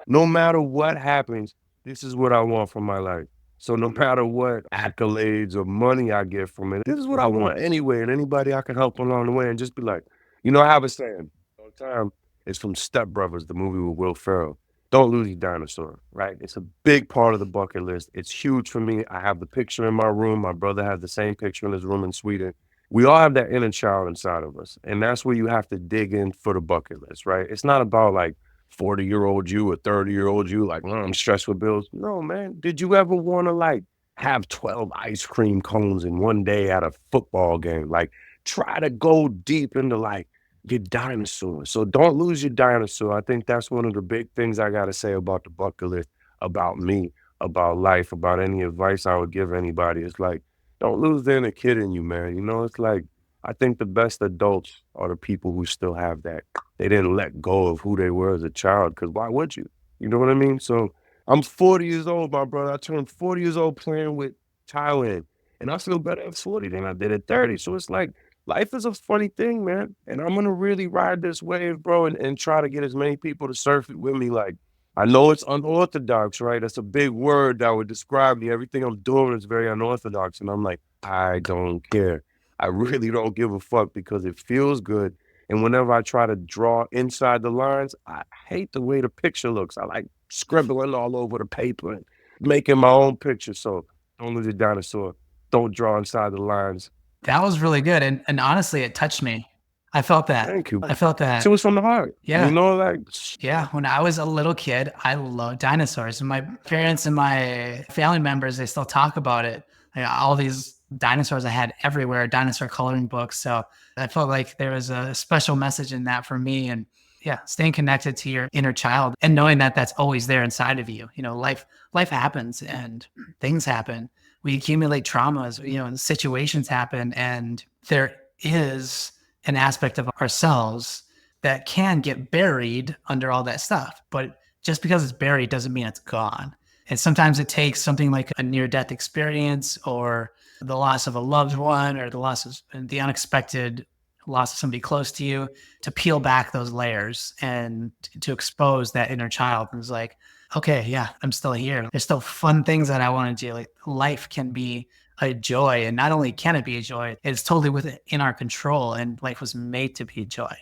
No matter what happens, this is what I want from my life. So no matter what accolades or money I get from it, this is what I want anyway. And anybody I can help along the way and just be like, I have a saying all the time. It's from Step Brothers, the movie with Will Ferrell. Don't lose your dinosaur, right? It's a big part of the bucket list. It's huge for me. I have the picture in my room. My brother has the same picture in his room in Sweden. We all have that inner child inside of us. And that's where you have to dig in for the bucket list, right? It's not about like 40-year-old you or 30-year-old you, like, I'm stressed with bills. No, man. Did you ever want to like have 12 ice cream cones in one day at a football game? Like, try to go deep into like your dinosaur. So don't lose your dinosaur. I think that's one of the big things I got to say about the bucket list, about me, about life, about any advice I would give anybody. It's like, don't lose the inner kid in you, man. It's like, I think the best adults are the people who still have that. They didn't let go of who they were as a child, because why would you? You know what I mean? So I'm 40 years old, my brother. I turned 40 years old playing with Thailand, and I feel better at 40 than I did at 30. So it's like life is a funny thing, man. And I'm gonna really ride this wave, bro, and try to get as many people to surf it with me. Like, I know it's unorthodox, right? That's a big word that would describe me. Everything I'm doing is very unorthodox. And I'm like, I don't care. I really don't give a fuck because it feels good. And whenever I try to draw inside the lines, I hate the way the picture looks. I like scribbling all over the paper and making my own picture. So don't lose your dinosaur. Don't draw inside the lines. That was really good, and honestly, it touched me. I felt that. Thank you. I felt So that. it's from the heart. Yeah. Like, Yeah, when I was a little kid, I loved dinosaurs. And my parents and my family members, they still talk about it. All these dinosaurs I had everywhere, dinosaur coloring books. So I felt like there was a special message in that for me. And yeah, staying connected to your inner child and knowing that that's always there inside of you. Life happens and things happen. We accumulate traumas, and situations happen, and there is an aspect of ourselves that can get buried under all that stuff. But just because it's buried doesn't mean it's gone. And sometimes it takes something like a near death experience or the loss of a loved one or the unexpected loss of somebody close to you to peel back those layers and to expose that inner child. And it's like, okay, yeah, I'm still here. There's still fun things that I want to do. Like life can be a joy. And not only can it be a joy, it's totally within our control. And life was made to be joy.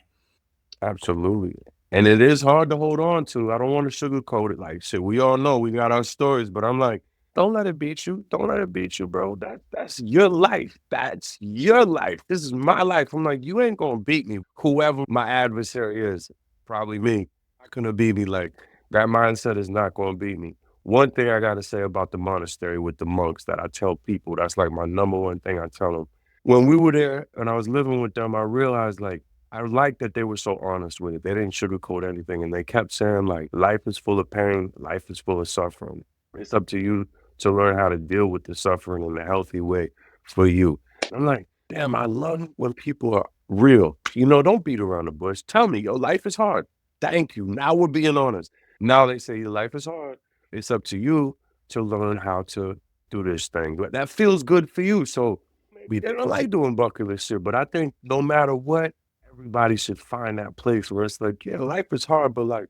absolutely. And it is hard to hold on to. I don't want to sugarcoat it. Like, shit, we all know we got our stories, but I'm like, don't let it beat you. Don't let it beat you, bro. That's your life. That's your life. This is my life. I'm like, you ain't gonna beat me. Whoever my adversary is, probably me. Not gonna beat me. Like, that mindset is not gonna beat me. One thing I gotta say about the monastery with the monks that I tell people, that's like my number one thing I tell them. When we were there and I was living with them, I realized like I like that they were so honest with it. They didn't sugarcoat anything, and they kept saying, like, "Life is full of pain, life is full of suffering. It's up to you to learn how to deal with the suffering in a healthy way for you." I'm like, "Damn, I love when people are real. Don't beat around the bush. Tell me, your life is hard. Thank you. Now we're being honest. Now they say your life is hard. It's up to you to learn how to do this thing. But that feels good for you. So maybe they don't like doing bucket list shit, but I think no matter what, everybody should find that place where it's like, yeah, life is hard, but like,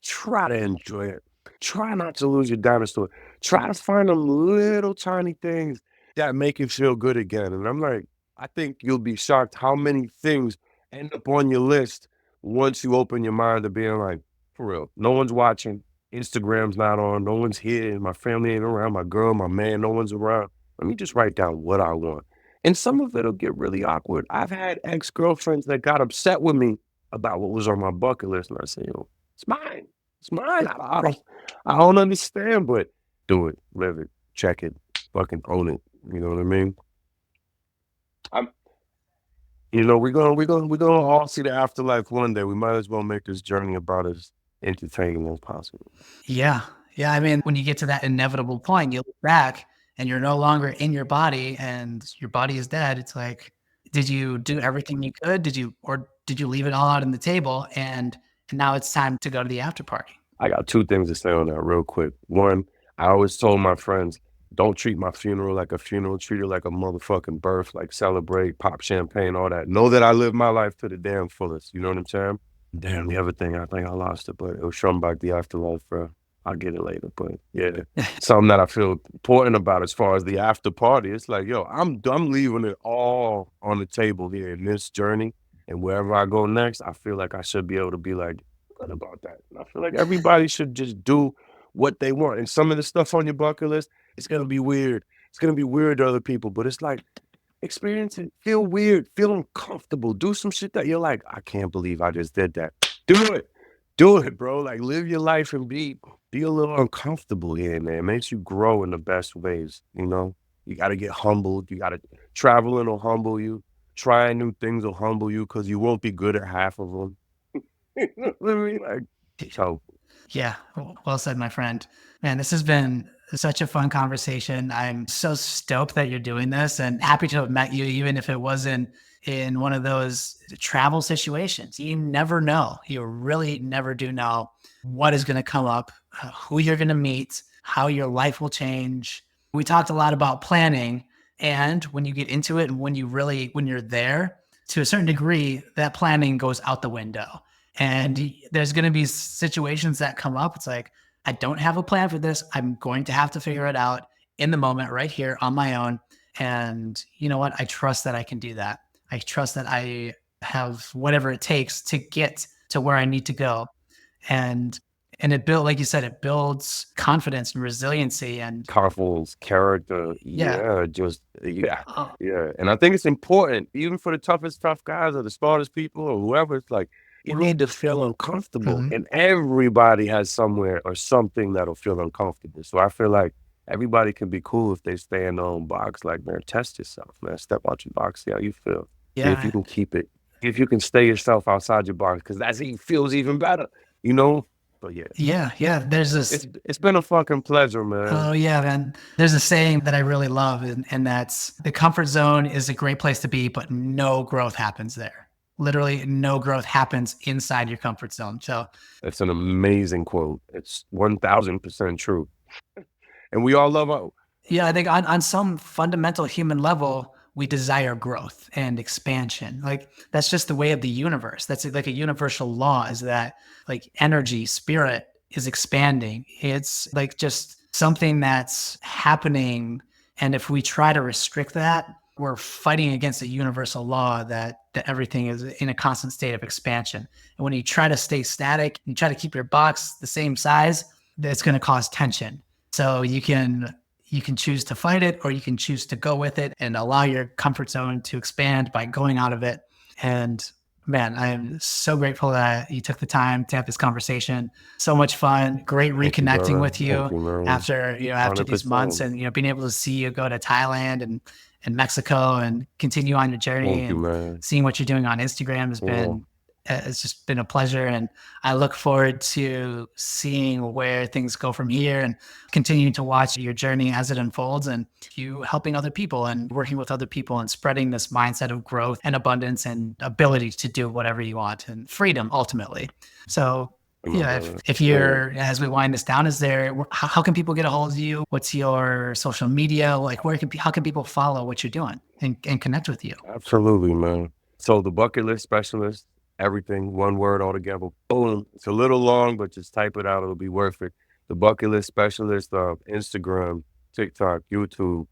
try to enjoy it. Try not to lose your dinosaur. Try to find them little tiny things that make you feel good again. And I'm like, I think you'll be shocked how many things end up on your list once you open your mind to being like, for real, no one's watching. Instagram's not on. No one's here. My family ain't around. My girl, my man, no one's around. Let me just write down what I want. And some of it'll get really awkward. I've had ex-girlfriends that got upset with me about what was on my bucket list. And I say, yo, it's mine. It's mine. I don't understand, but do it, live it, check it, fucking own it. You know what I mean? I'm, we're gonna all see the afterlife one day. We might as well make this journey about as entertaining as possible. Yeah. Yeah, I mean, when you get to that inevitable point, you look back and you're no longer in your body and your body is dead. It's like, did you do everything you could? Did you leave it all out on the table and now it's time to go to the after party? I got two things to say on that real quick. One, I always told my friends, don't treat my funeral like a funeral, treat it like a motherfucking birth, like celebrate, pop champagne, all that. Know that I live my life to the damn fullest. You know what I'm saying? Damn, the other thing, I think I lost it, but it was something about the afterlife, bro. I'll get it later, but yeah, something that I feel important about as far as the after party. It's like, yo, I'm leaving it all on the table here in this journey, and wherever I go next, I feel like I should be able to be like, good about that. And I feel like everybody should just do what they want. And some of the stuff on your bucket list, it's gonna be weird. It's gonna be weird to other people, but it's like experience it, feel weird, feel uncomfortable, do some shit that you're like, I can't believe I just did that. Do it. Do it, bro. Like live your life and be a little uncomfortable here and there. It makes you grow in the best ways, you know? You gotta get humbled. You gotta traveling will humble you. Trying new things will humble you because you won't be good at half of them. You know what I mean? Like, so Yeah, well said, my friend. Man, this has been such a fun conversation. I'm so stoked that you're doing this and happy to have met you, even if it wasn't in one of those travel situations. You never know. You really never do know what is going to come up, who you're going to meet, how your life will change. We talked a lot about planning. And when you get into it and when you're there, to a certain degree, that planning goes out the window. And there's going to be situations that come up. It's like, I don't have a plan for this. I'm going to have to figure it out in the moment right here on my own. And you know what? I trust that I can do that. I trust that I have whatever it takes to get to where I need to go. And it build like you said, it builds confidence and resiliency and Carful's character, yeah. yeah, just yeah, Oh, yeah, and I think it's important, even for the toughest tough guys or the smartest people or whoever, it's like, you need to feel uncomfortable, mhm. and everybody has somewhere or something that'll feel uncomfortable, so I feel like everybody can be cool if they stay in their own box, like, man, test yourself, man, step out your box, see how you feel, see if you Yeah. can keep it, if you can stay yourself outside your box, because that's it feels even better, you know? But yeah, Yeah. Yeah. There's this. it's been a fucking pleasure, man. Oh yeah, man. There's a saying that I really love, and that's the comfort zone is a great place to be, but no growth happens there. Literally, no growth happens inside your comfort zone. So It's an amazing quote. It's 1000% true. And we all love our yeah, I think on some fundamental human level, we desire growth and expansion. Like that's just the way of the universe. That's like a universal law is that like energy, spirit is expanding. It's like just something that's happening. And if we try to restrict that, we're fighting against a universal law that everything is in a constant state of expansion. And when you try to stay static, you try to keep your box the same size, that's going to cause tension. So you can choose to fight it or you can choose to go with it and allow your comfort zone to expand by going out of it. And man, I am so grateful that you took the time to have this conversation. So much fun, great thank you, reconnecting brother. with Thank you you, man. after these months 100%. and being able to see you go to Thailand and Mexico and continue on your journey Thank you, and man. seeing what you're doing on Instagram has Yeah. been it's just been a pleasure and I look forward to seeing where things go from here and continuing to watch your journey as it unfolds and you helping other people and working with other people and spreading this mindset of growth and abundance and ability to do whatever you want and freedom ultimately. So Hey, my yeah, brother. if Yeah, you're as we wind this down, is there how can people get a hold of you? What's your social media? Like how can people follow what you're doing and connect with you? absolutely, man. So the bucket list specialist, everything, one word altogether. Boom. It's a little long, but just type it out. It'll be worth it. the bucket list specialist of Instagram, TikTok, YouTube,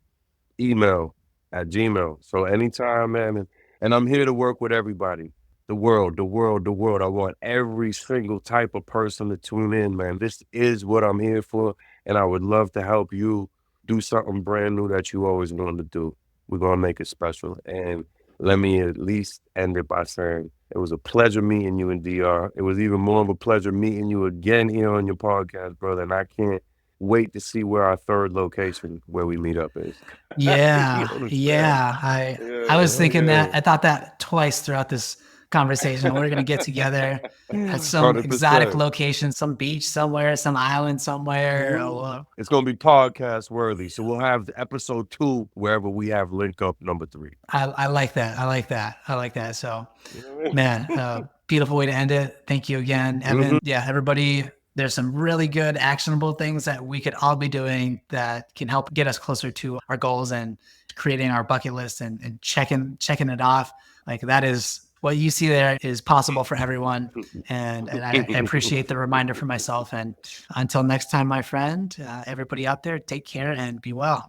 email at Gmail. So anytime, man, and I'm here to work with everybody. The world, the world, the world. I want every single type of person to tune in, man. This is what I'm here for, and I would love to help you do something brand new that you always wanted to do. We're gonna make it special. And let me at least end it by saying it was a pleasure meeting you in DR. It was even more of a pleasure meeting you again here on your podcast, brother. And I can't wait to see where our third location where we meet up is. You Yeah, understand? yeah. I Yeah, was hell thinking that. yeah. I thought that twice throughout this conversation. We're gonna get together at some exotic 100%. location, some beach somewhere, some island somewhere. Mhm. It's gonna be podcast worthy. So we'll have the episode 2 wherever we have link up number 3. I like that. I like that. I like that. So, You know what man, I mean? beautiful way to end it. Thank you again, Mhm. Evan. Yeah, everybody. There's some really good actionable things that we could all be doing that can help get us closer to our goals and creating our bucket list and checking it off. Like that is what you see there is possible for everyone. And I appreciate the reminder for myself. And until next time, my friend, everybody out there, take care and be well.